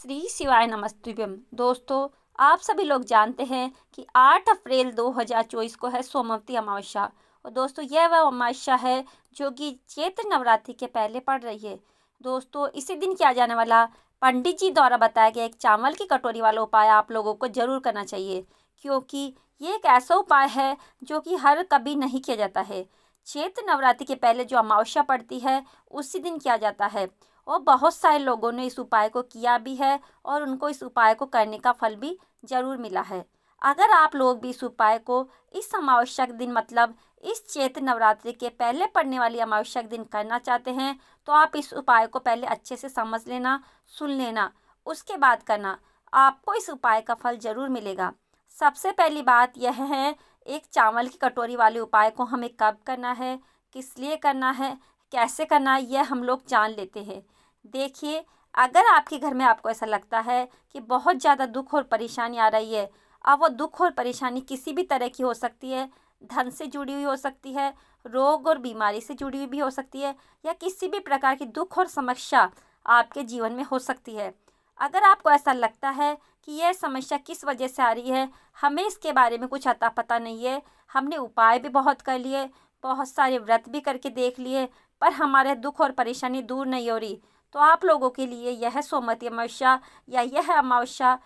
श्री शिवाय नमस्तुभ्यम। दोस्तों, आप सभी लोग जानते हैं कि 8 अप्रैल 2024 को है सोमवती अमावस्या। और दोस्तों, यह वह अमावस्या है जो कि चैत्र नवरात्रि के पहले पड़ रही है। दोस्तों, इसी दिन किया जाने वाला पंडित जी द्वारा बताया गया एक चावल की कटोरी वाला उपाय आप लोगों को जरूर करना चाहिए, क्योंकि ये एक ऐसा उपाय है जो कि हर कभी नहीं किया जाता है। चैत्र नवरात्रि के पहले जो अमावस्या पड़ती है उसी दिन किया जाता है, और बहुत सारे लोगों ने इस उपाय को किया भी है और उनको इस उपाय को करने का फल भी जरूर मिला है। अगर आप लोग भी इस उपाय को इस अमावस्या के दिन, मतलब इस चैत्र नवरात्रि के पहले पड़ने वाली अमावस्या के दिन करना चाहते हैं, तो आप इस उपाय को पहले अच्छे से समझ लेना, सुन लेना, उसके बाद करना। आपको इस उपाय का फल जरूर मिलेगा। सबसे पहली बात यह है, एक चावल की कटोरी वाले उपाय को हमें कब करना है, किस लिए करना है, कैसे करना है, यह हम लोग जान लेते हैं। देखिए, अगर आपके घर में आपको ऐसा लगता है कि बहुत ज़्यादा दुख और परेशानी आ रही है, अब वो दुख और परेशानी किसी भी तरह की हो सकती है, धन से जुड़ी हुई हो सकती है, रोग और बीमारी से जुड़ी हुई भी हो सकती है, या किसी भी प्रकार की दुख और समस्या आपके जीवन में हो सकती है। अगर आपको ऐसा लगता है कि यह समस्या किस वजह से आ रही है, हमें इसके बारे में कुछ अता पता नहीं है, हमने उपाय भी बहुत कर लिए, बहुत सारे व्रत भी करके देख लिए, पर हमारे दुख और परेशानी दूर नहीं हो रही, तो आप लोगों के लिए यह सोमवती अमावस्या या यह अमावस्या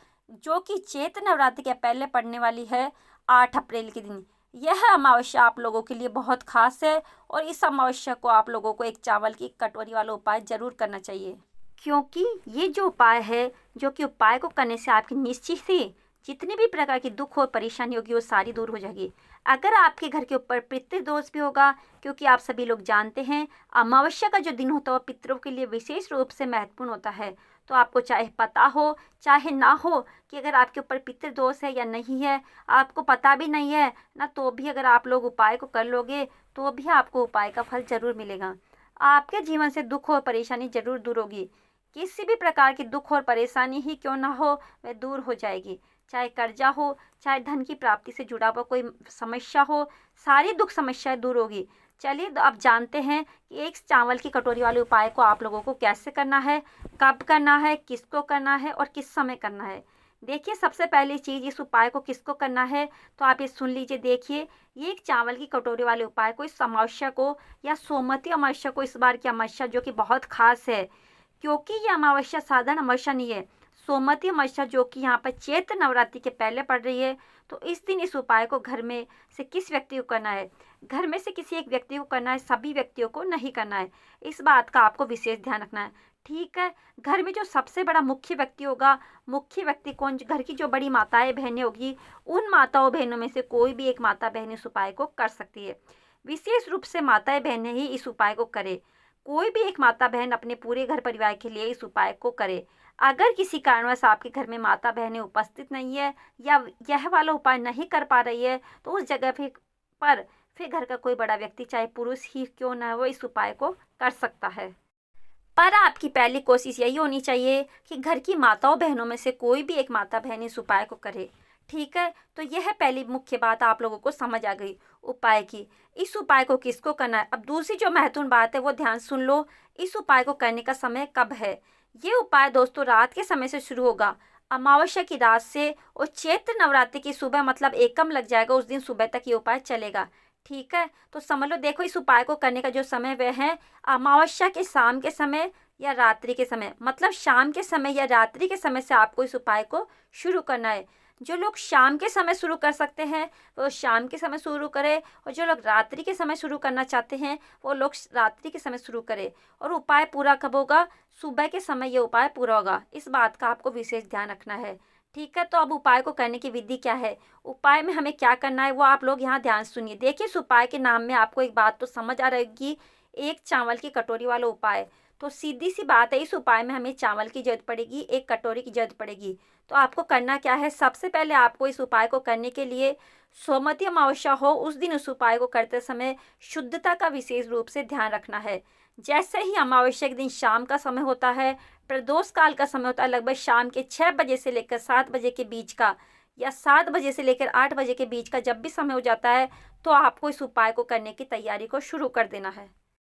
जो कि चैत्र नवरात्रि के पहले पड़ने वाली है 8 अप्रैल के दिन, यह अमावस्या आप लोगों के लिए बहुत खास है। और इस अमावस्या को आप लोगों को एक चावल की कटोरी वाला उपाय जरूर करना चाहिए, क्योंकि ये जो उपाय है, जो कि उपाय को करने से आपकी निश्चित ही जितनी भी प्रकार की दुख और परेशानी होगी वो सारी दूर हो जाएगी। अगर आपके घर के ऊपर पितृदोष भी होगा, क्योंकि आप सभी लोग जानते हैं अमावस्या का जो दिन होता है वो पितरों के लिए विशेष रूप से महत्वपूर्ण होता है। तो आपको चाहे पता हो चाहे ना हो कि अगर आपके ऊपर पितृदोष है या नहीं है, आपको पता भी नहीं है ना, तो भी अगर आप लोग उपाय को कर लोगे तो भी आपको उपाय का फल जरूर मिलेगा। आपके जीवन से दुख और परेशानी जरूर दूर होगी। किसी भी प्रकार की दुख और परेशानी ही क्यों ना हो, वह दूर हो जाएगी। चाहे कर्जा हो, चाहे धन की प्राप्ति से जुड़ा हुआ कोई समस्या हो, सारी दुख समस्याएं दूर होगी। चलिए, तो आप जानते हैं कि एक चावल की कटोरी वाले उपाय को आप लोगों को कैसे करना है, कब करना है, किसको करना है और किस समय करना है। देखिए, सबसे पहली चीज़, इस उपाय को किसको करना है तो आप ये सुन लीजिए। देखिए, ये एक चावल की कटोरी वाले उपाय को इस अमावस्या को या सोमवती अमावस्या को, इस बार की अमावस्या जो कि बहुत खास है, क्योंकि ये अमावस्या साधारण अमावस्या नहीं है, सोमवती अमावस्या जो कि यहाँ पर चैत्र नवरात्रि के पहले पड़ रही है। तो इस दिन इस उपाय को घर में से किस व्यक्ति को करना है, घर में से किसी एक व्यक्ति को करना है, सभी व्यक्तियों को नहीं करना है। इस बात का आपको विशेष ध्यान रखना है, ठीक है। घर में जो सबसे बड़ा मुख्य व्यक्ति होगा, मुख्य व्यक्ति कौन, घर की जो बड़ी माताएं बहनें होगी, उन माताओं बहनों में से कोई भी एक माता बहन इस उपाय को कर सकती है। विशेष रूप से माताएं बहनें ही इस उपाय को करें। कोई भी एक माता बहन अपने पूरे घर परिवार के लिए इस उपाय को करे। अगर किसी कारणवश आपके घर में माता बहनें उपस्थित नहीं है या यह वाला उपाय नहीं कर पा रही है, तो उस जगह फिर घर का कोई बड़ा व्यक्ति, चाहे पुरुष ही क्यों ना हो, इस उपाय को कर सकता है। पर आपकी पहली कोशिश यही होनी चाहिए कि घर की माताओं बहनों में से कोई भी एक माता बहन इस उपाय को करे, ठीक है। तो यह पहली मुख्य बात आप लोगों को समझ आ गई उपाय की। इस उपाय को किसको करना है, अब दूसरी जो महत्वपूर्ण बात है वो ध्यान सुन लो। इस उपाय को करने का समय कब है। ये उपाय दोस्तों रात के समय से शुरू होगा, अमावस्या की रात से, और चैत्र नवरात्रि की सुबह, मतलब एकम लग जाएगा, उस दिन सुबह तक ये उपाय चलेगा, ठीक है। तो समझ लो, देखो, इस उपाय को करने का जो समय वह है अमावस्या के शाम के समय या रात्रि के समय, मतलब शाम के समय या रात्रि के समय से आपको इस उपाय को शुरू करना है। जो लोग शाम के समय शुरू कर सकते हैं वो शाम के समय शुरू करें, और जो लोग रात्रि के समय शुरू करना चाहते हैं वो लोग रात्रि के समय शुरू करें। और उपाय पूरा कब होगा, सुबह के समय ये उपाय पूरा होगा। इस बात का आपको विशेष ध्यान रखना है, ठीक है। तो अब उपाय को करने की विधि क्या है, उपाय में हमें क्या करना है, वो आप लोग यहाँ ध्यान सुनिए। देखिए, इस उपाय के नाम में आपको एक बात तो समझ आ रहेगी, एक चावल की कटोरी वाला उपाय। तो सीधी सी बात है, इस उपाय में हमें चावल की जरूरत पड़ेगी, एक कटोरी की जरूरत पड़ेगी। तो आपको करना क्या है, सबसे पहले आपको इस उपाय को करने के लिए सोमवती अमावस्या हो उस दिन उस उपाय को करते समय शुद्धता का विशेष रूप से ध्यान रखना है। जैसे ही अमावस्या के दिन शाम का समय होता है, प्रदोष काल का समय होता है, लगभग शाम के 6 बजे से लेकर 7 बजे के बीच का, या 7 बजे से लेकर 8 बजे के बीच का जब भी समय हो जाता है, तो आपको इस उपाय को करने की तैयारी को शुरू कर देना है।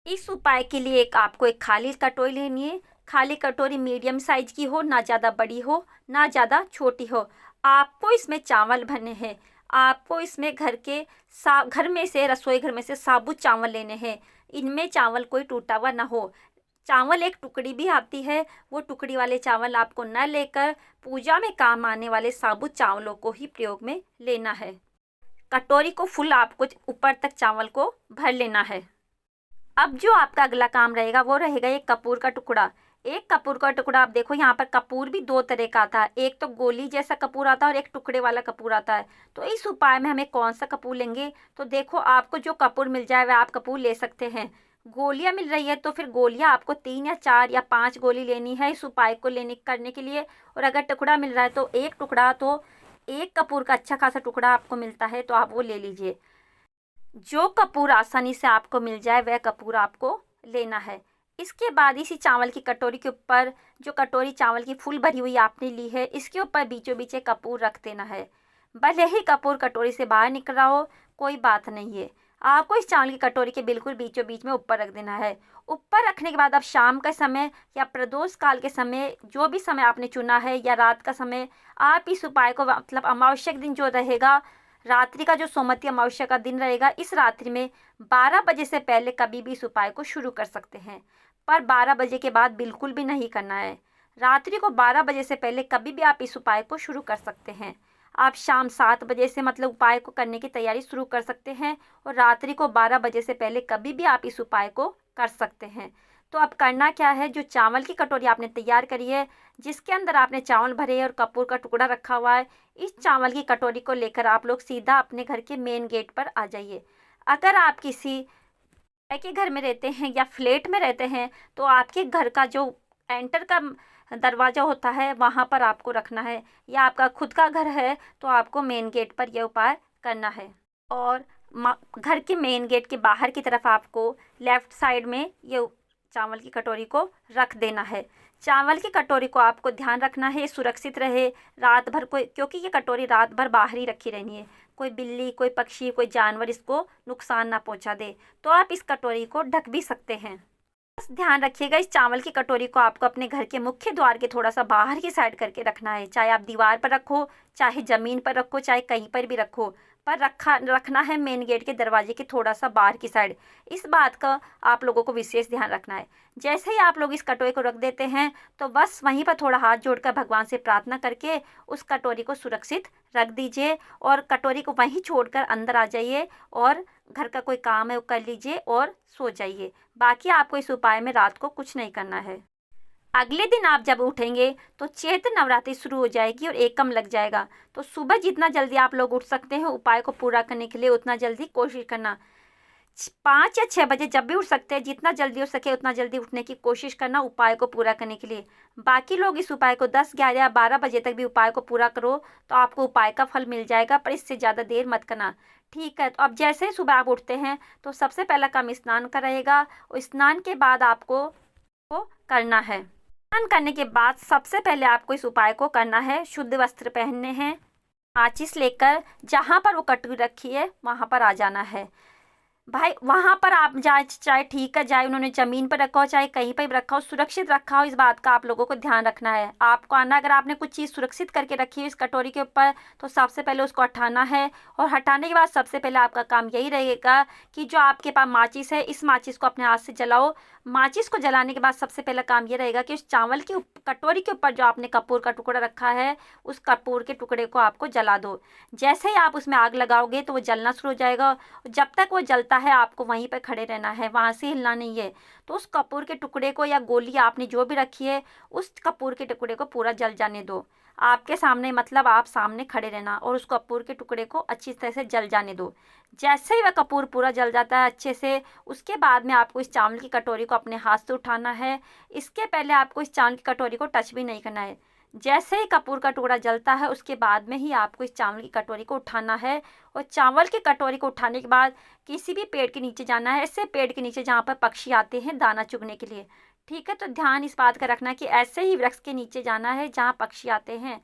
इस उपाय के लिए आपको एक खाली कटोरी लेनी है। खाली कटोरी मीडियम साइज की हो, ना ज़्यादा बड़ी हो ना ज़्यादा छोटी हो। आपको इसमें चावल भरने हैं। आपको इसमें घर में से, रसोई घर में से साबुत चावल लेने हैं। इनमें चावल कोई टूटा हुआ ना हो। चावल एक टुकड़ी भी आती है, वो टुकड़ी वाले चावल आपको न लेकर पूजा में काम आने वाले साबुत चावलों को ही प्रयोग में लेना है। कटोरी को फुल आपको ऊपर तक चावल को भर लेना है। अब जो आपका अगला काम रहेगा वो रहेगा एक कपूर का टुकड़ा। एक कपूर का टुकड़ा, आप देखो यहाँ पर कपूर भी दो तरह का आता है। एक तो गोली जैसा कपूर आता है और एक टुकड़े वाला कपूर आता है। तो इस उपाय में हमें कौन सा कपूर लेंगे, तो देखो आपको जो कपूर मिल जाए वह आप कपूर ले सकते हैं। गोलियां मिल रही है तो फिर गोलियां आपको 3 या 4 या 5 गोली लेनी है इस उपाय को करने के लिए। और अगर टुकड़ा मिल रहा है तो एक टुकड़ा, तो एक कपूर का अच्छा खासा टुकड़ा आपको मिलता है तो आप वो ले लीजिए। जो कपूर आसानी से आपको मिल जाए वह कपूर आपको लेना है। इसके बाद इसी चावल की कटोरी के ऊपर, जो कटोरी चावल की फुल भरी हुई आपने ली है, इसके ऊपर बीचों बीच एक कपूर रख देना है। भले ही कपूर कटोरी से बाहर निकल रहा हो, कोई बात नहीं है। आपको इस चावल की कटोरी के बिल्कुल बीचों बीच में ऊपर रख देना है। ऊपर रखने के बाद अब शाम का समय या प्रदोष काल के समय, जो भी समय आपने चुना है, या रात का समय, आप इस उपाय को, मतलब अमावस्या के दिन जो रहेगा, रात्रि का जो सोमवती अमावस्या का दिन रहेगा, इस रात्रि में 12 बजे से पहले कभी भी इस उपाय को शुरू कर सकते हैं। पर 12 बजे के बाद बिल्कुल भी नहीं करना है। रात्रि को 12 बजे से पहले कभी भी आप इस उपाय को शुरू कर सकते हैं। आप शाम 7 बजे से, मतलब उपाय को करने की तैयारी शुरू कर सकते हैं, और रात्रि को 12 बजे से पहले कभी भी आप इस उपाय को कर सकते हैं। तो अब करना क्या है, जो चावल की कटोरी आपने तैयार करी है, जिसके अंदर आपने चावल भरे हैं और कपूर का टुकड़ा रखा हुआ है, इस चावल की कटोरी को लेकर आप लोग सीधा अपने घर के मेन गेट पर आ जाइए। अगर आप किसी के घर में रहते हैं या फ्लैट में रहते हैं तो आपके घर का जो एंटर का दरवाज़ा होता है वहाँ पर आपको रखना है, या आपका खुद का घर है तो आपको मेन गेट पर यह उपाय करना है। और घर के मेन गेट के बाहर की तरफ आपको लेफ़्ट साइड में ये चावल की कटोरी को रख देना है। चावल की कटोरी को आपको ध्यान रखना है सुरक्षित रहे रात भर, कोई, क्योंकि ये कटोरी रात भर बाहर ही रखी रहनी है। कोई बिल्ली, कोई पक्षी, कोई जानवर इसको नुकसान ना पहुंचा दे। तो आप इस कटोरी को ढक भी सकते हैं। बस ध्यान रखिएगा, इस चावल की कटोरी को आपको अपने घर के मुख्य द्वार के थोड़ा सा बाहर की साइड करके रखना है। चाहे आप दीवार पर रखो, चाहे ज़मीन पर रखो, चाहे कहीं पर भी रखो, पर रखना है मेन गेट के दरवाजे के थोड़ा सा बाहर की साइड। इस बात का आप लोगों को विशेष ध्यान रखना है। जैसे ही आप लोग इस कटोरी को रख देते हैं तो बस वहीं पर थोड़ा हाथ जोड़कर भगवान से प्रार्थना करके उस कटोरी को सुरक्षित रख दीजिए, और कटोरी को वहीं छोड़कर अंदर आ जाइए और घर का कोई काम है वो कर लीजिए और सो जाइए। बाकी आपको इस उपाय में रात को कुछ नहीं करना है। अगले दिन आप जब उठेंगे तो चैत्र नवरात्रि शुरू हो जाएगी और एकम लग जाएगा। तो सुबह जितना जल्दी आप लोग उठ सकते हैं उपाय को पूरा करने के लिए उतना जल्दी कोशिश करना। 5 या 6 बजे जब भी उठ सकते हैं, जितना जल्दी हो सके उतना जल्दी उठने की कोशिश करना उपाय को पूरा करने के लिए। बाकी लोग इस उपाय को 10, 11 या 12 बजे तक भी उपाय को पूरा करो तो आपको उपाय का फल मिल जाएगा, पर इससे ज़्यादा देर मत करना। ठीक है, तो अब जैसे ही सुबह आप उठते हैं तो सबसे पहला काम स्नान का रहेगा, और स्नान के बाद आपको को करना है। स्नान करने के बाद सबसे पहले आपको इस उपाय को करना है। शुद्ध वस्त्र पहनने हैं, माचिस लेकर जहाँ पर वो कटोरी रखी है वहाँ पर आ जाना है। भाई वहाँ पर आप चाहे ठीक है, चाहे उन्होंने ज़मीन पर रखा हो, चाहे कहीं पर भी रखा हो, सुरक्षित रखा हो, इस बात का आप लोगों को ध्यान रखना है। आपको आना, अगर आपने कुछ चीज़ सुरक्षित करके रखी है इस कटोरी के ऊपर तो सबसे पहले उसको हटाना है, और हटाने के बाद सबसे पहले आपका काम यही रहेगा कि जो आपके पास माचिस है इस माचिस को अपने हाथ से जलाओ। माचिस को जलाने के बाद सबसे पहला काम ये रहेगा कि उस चावल की कटोरी के ऊपर जो आपने कपूर का टुकड़ा रखा है उस कपूर के टुकड़े को आपको जला दो। जैसे ही आप उसमें आग लगाओगे तो वो जलना शुरू हो जाएगा। जब तक वो जलता है आपको वहीं पर खड़े रहना है, वहाँ से हिलना नहीं है। तो उस कपूर के टुकड़े को या गोली आपने जो भी रखी है उस कपूर के टुकड़े को पूरा जल जाने दो। आपके सामने, मतलब आप सामने खड़े रहना और उस कपूर के टुकड़े को अच्छी तरह से जल जाने दो। जैसे ही वह कपूर पूरा जल जाता है अच्छे से, उसके बाद में आपको इस चावल की कटोरी को अपने हाथ से उठाना है। इसके पहले आपको इस चावल की कटोरी को टच भी नहीं करना है। जैसे ही कपूर का टुकड़ा जलता है उसके बाद में ही आपको इस चावल की कटोरी को उठाना है, और चावल की कटोरी को उठाने के बाद किसी भी पेड़ के नीचे जाना है, ऐसे पेड़ के नीचे जहाँ पर पक्षी आते हैं दाना चुगने के लिए। ठीक है, तो ध्यान इस बात का रखना कि ऐसे ही वृक्ष के नीचे जाना है जहाँ पक्षी आते हैं।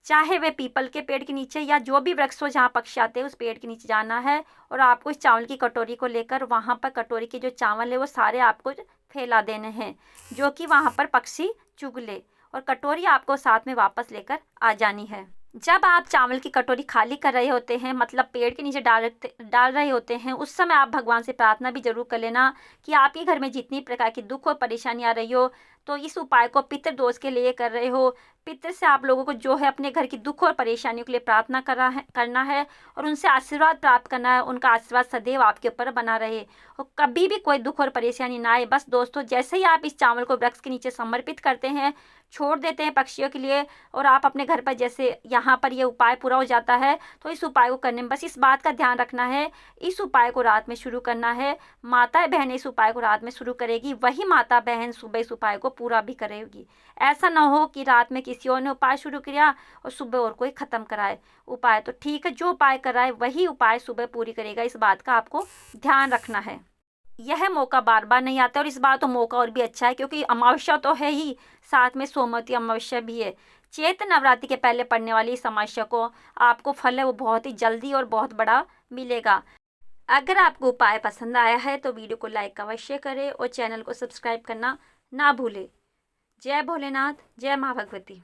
चाहे वे पीपल के पेड़ के नीचे या जो भी वृक्ष हो जहाँ पक्षी आते हैं उस पेड़ के नीचे जाना है और आपको इस चावल की कटोरी को लेकर वहाँ पर कटोरी के जो चावल है वो सारे आपको फैला देने हैं, जो कि वहाँ पर पक्षी चुग ले, और कटोरी आपको साथ में वापस लेकर आ जानी है। जब आप चावल की कटोरी खाली कर रहे होते हैं, मतलब पेड़ के नीचे डाल रहे होते हैं, उस समय आप भगवान से प्रार्थना भी जरूर कर लेना कि आपके घर में जितनी प्रकार की दुख और परेशानी आ रही हो, तो इस उपाय को पितृ दोष के लिए कर रहे हो। पितृ से आप लोगों को जो है अपने घर की दुख और परेशानियों के लिए प्रार्थना करना है और उनसे आशीर्वाद प्राप्त करना है। उनका आशीर्वाद सदैव आपके ऊपर बना रहे और कभी भी कोई दुख और परेशानी ना आए। बस दोस्तों, जैसे ही आप इस चावल को वृक्ष के नीचे समर्पित करते हैं, छोड़ देते हैं पक्षियों के लिए, और आप अपने घर पर जैसे यहाँ पर ये उपाय पूरा हो जाता है, तो इस उपाय को करने में बस इस बात का ध्यान रखना है, इस उपाय को रात में शुरू करना है। माता बहन इस उपाय को रात में शुरू करेगी, वही माता बहन सुबह इस उपाय को पूरा भी करेगी। ऐसा ना हो कि रात में किसी और ने उपाय शुरू किया और सुबह और कोई ख़त्म कराए उपाय। तो ठीक है, जो उपाय कराए वही उपाय सुबह पूरी करेगा, इस बात का आपको ध्यान रखना है। यह मौका बार बार नहीं आता, और इस बार तो मौका और भी अच्छा है क्योंकि अमावस्या तो है ही, साथ में सोमवती अमावस्या भी है। चैत्र नवरात्रि के पहले पड़ने वाली इस अमावस्या को आपको फल है वो बहुत ही जल्दी और बहुत बड़ा मिलेगा। अगर आपको उपाय पसंद आया है तो वीडियो को लाइक अवश्य करें और चैनल को सब्सक्राइब करना ना भूलें। जय भोलेनाथ, जय माँ भगवती।